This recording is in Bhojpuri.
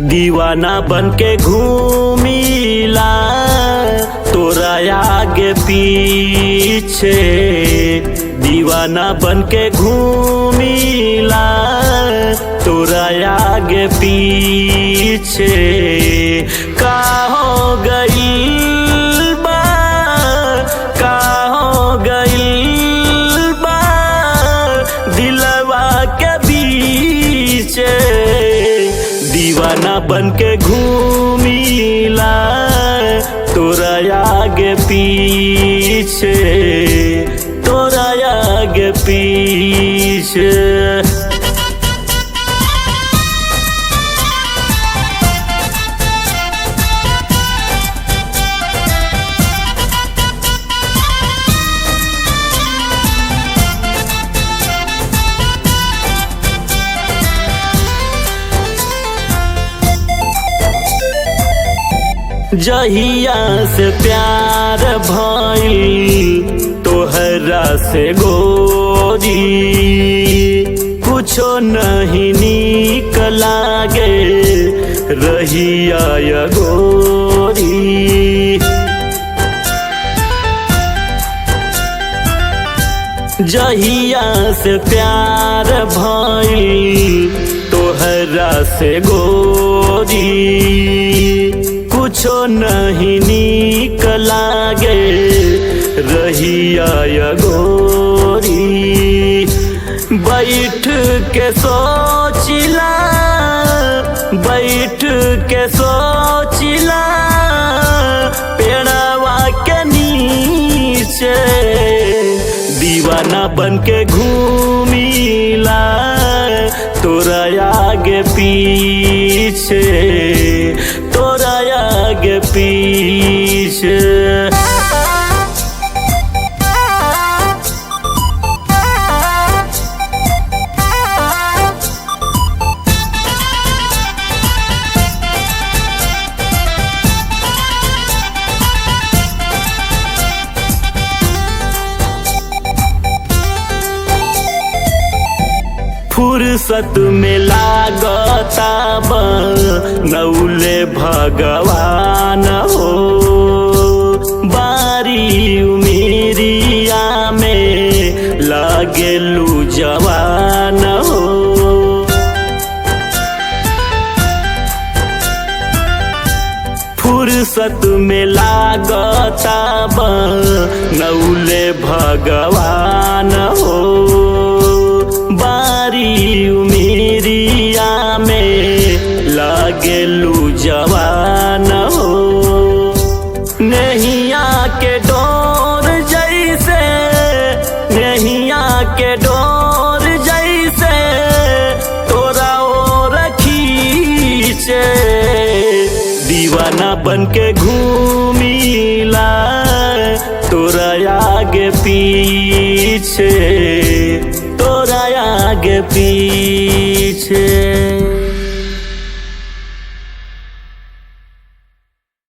दीवाना बन के घूमिला तोरा आगे पीछे, दीवाना बन के घूमिला तोरा आगे पीछे। का हो गइल बा, का हो गइल बा दिलवा के बीचे। दीवाना बन के घूमिला तोरा आगे पीछे, तोरा आगे पीछे। जहिया से प्यार भइल तोहरा से गोरी, कुछो नहीं नीक लागे रहिया या गोरी। जहिया से प्यार भइल तोहरा से गोरी, कुछो नहीं नीक लागे रहिया या गोरी। बैठ के सोचिला, बैठ के सोचिला पेड़वा के नीचे। दीवाना बन के घूमिला तोरा आगे पीछे, तोरा आगे पीछे। फुर्सत में लागता बनौले भगवान हो, बारी उमेरिया में लागेलू जवान हो। फुर्सत में लागता बनौले भगवान हो, बारी उमेरिया में लागेलू जवान हो। नैया के डोर जैसे, नैया के डोर जैसे तोरा ओर खींचे। दीवाना बन के घूमिला तोरा आगे पीछे, तोरा आगे पीछे।